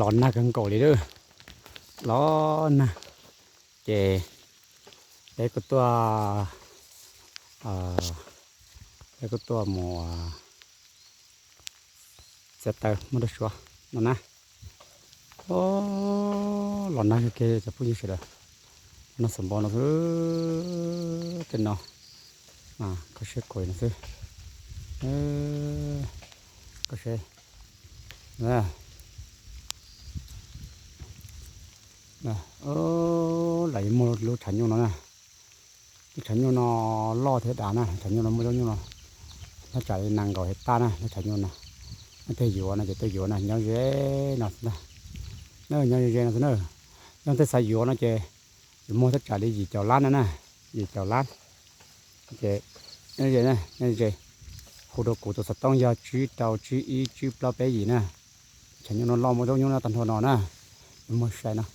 ร้อนหน้ากังโกเลยเด้อร้อนนะเจได้ก็ตัวได้ก็ตัวหมอจะเตอมันได้ชัวมันนะโอ้ร้อนหน้าแค่จะพูดยังไงล่ะน่าสมบูรณ์นะคือเต็นเนาะก็เช็คก่อยนะสิก็เช็คนะไหลหมดรู้ฉันอยู่นะฉันอยู่นอล่อเทดานะฉันอยู่นอไม่รู้อยู่นอถ้าใจนางก่อเฮต้านะฉันอยู่นะไม่เตยอยู่นะจะเตยอยู่นะยังเย่นะยังเย่นะเนอะยังเตยใส่อยู่นะเจมัวถ้าใจได้ยีเจ้าล้านนะยีเจ้าล้านเจยังเย่นะยังเจหูดกูตัวสต้องยาชีเตาชีอีชีปลาเปยีนะฉันอยู่นอล่อไม่รู้อยู่นะตันทอนอนะมัวใช่นะ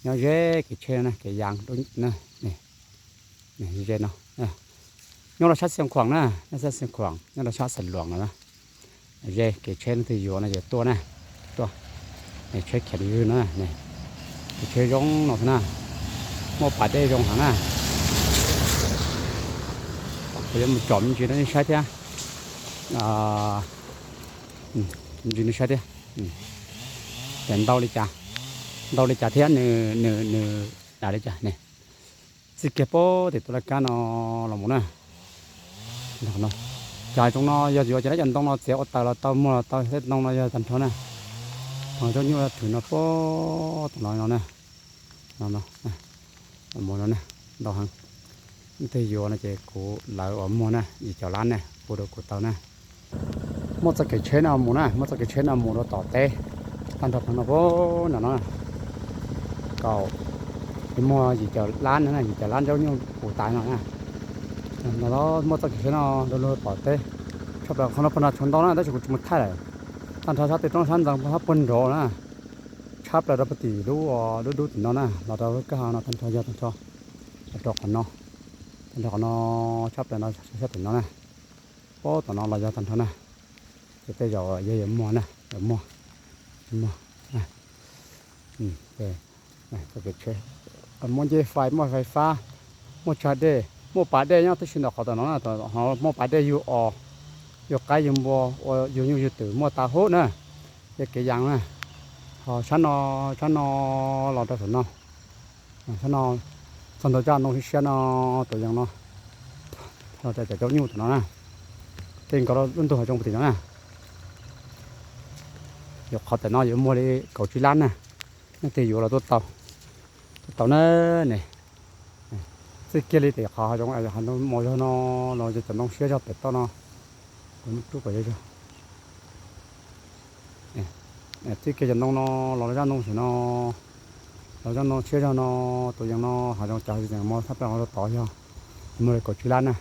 ยังเย่กี่เช่นะกี่ยางตัวนะนี่เย็นเนาะยังเราชัดเสียงขวางนะนี่ชัดเสียงขวางยังเราชัดสันหลวงนะเย่เกเชนที่อยู่นะเย่ตัวนะตัวนี่เช็คแขนยืนนะนี่เช็คยงหน่อยนะโม่ปัดได้ยงหางนะเดี๋ยวมันจอมจริงๆนะนี่ใช่ไหมจริงๆใช่ไหมเห็นเดาเลยจ้าเทียนเนื้อได้เลยจ้าเนี่ยสิเก็บโป้ติดตัวละกันเนาะหลังหมดนะเนาะจ่ายตรงเนาะอย่าอยู่จะได้ยันตรงเนาะเสียอดตาเราเต้ามัวเต้าเฮ็ดน้องเราอย่าทันทนนะพอจนอยู่ถือเนาะโป้ตรงน้อยเนาะนะเนาะหมดแล้วนะดอกหังที่อยู่นะเจ้กูหลายอมัวนะอีเจ้าล้านนะปูดกูเต้านะหมดจะเก็บเชนเอาหมูนะหมดจะเก็บเชนเอาหมูเราต่อเตะทันทนเนาะโป้เนาะเก่ามัวgì chờ lan nữa này gì chờ lan giống như củ tải nào nha nó mua tất cả nó đồ bỏ tê chụp là không nó chọn đó nóได้chụp một thay nàyท่านชาติต้องท่านจังพระปนโรนะชับแล้วเราปฏิรู้ดูถึงเนาะนะเราก็หาเนาะท่านชอยท่านชอดอกกันเนาะดอกเนาะชับแล้วเนาะชับถึงเนาะนะโอ้ตอนนั้นเราจะท่านเท่านะจะไปหยอเยอะๆมัวนะเดี๋ยวมัวนะเดี๋ยวจะเก็บเชมอนเจไฟมอไฟฟ้ามอชาเดมอปาเดยังที่ชินอขอตอนนั้นตอนหอมอปาเดอยู่อยู่ไกลอยู่บ่อยู่ตื่นมอตาโหนะเด็กยังนะหอฉันนอเราจะสนเนาะฉันนอสันตัวจ้าน้องที่เชียนอตัวยังเนาะเราจะเจ้าอยู่ตัวนั้นนะเต็งก็เรารุ่นตัวหจงปฏินะอยู่เขาแต่นออยู่มัวเลยเก่าชีล้านนะนั่นตีอยู่เราตัวเต่าเนี่ยสิเกลิเตะขาจงไอ้หันมอจนเราจะน้องเชื่อจะเป็ดต้นเนาะผมทุกไปเยอะเนี่ยที่เกจะน้องเราจะน้องสิเนาะเราจะน้องเชื่อจะเนาะตัวยังเนาะหาจงจ่ายอย่างมอถ้าเป็นเราต่อเนาะมือก็ชิลันนะ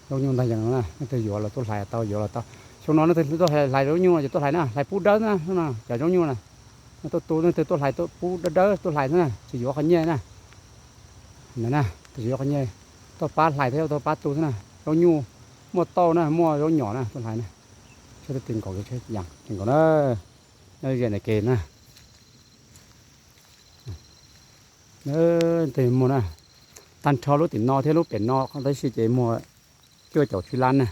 เราอยู่ได้อย่างนั้นนะนั่นจะอยู่เราตัวไหลเต่าอยู่เราเต่าช่วงนั้นนั่นตัวไหลเราอยู่จะตัวไหลนะไหลพูดเด้อนะจะจงอยู่นะตัวนั่นตัวไหลตัวปูเด้อตัวไหลนั่นน่ะจะอยู่ขันเย่นะนั่นนะจะอยู่ขันเย่ตัวปลาไหลเท่าตัวปลาตัวนั่นน่ะเราอยู่มัวโตนะมัวเราหย่อนะตัวไหลนะใช้ติ่งก่อนใช้อย่างติ่งก่อนนี่เรื่องในเกณฑ์นะติ่งมัวนะตันชอรู้ติ่งนอเท่รู้เป็นนอเขาได้ชี้เจมัวช่วยเจ้าชิลันนะ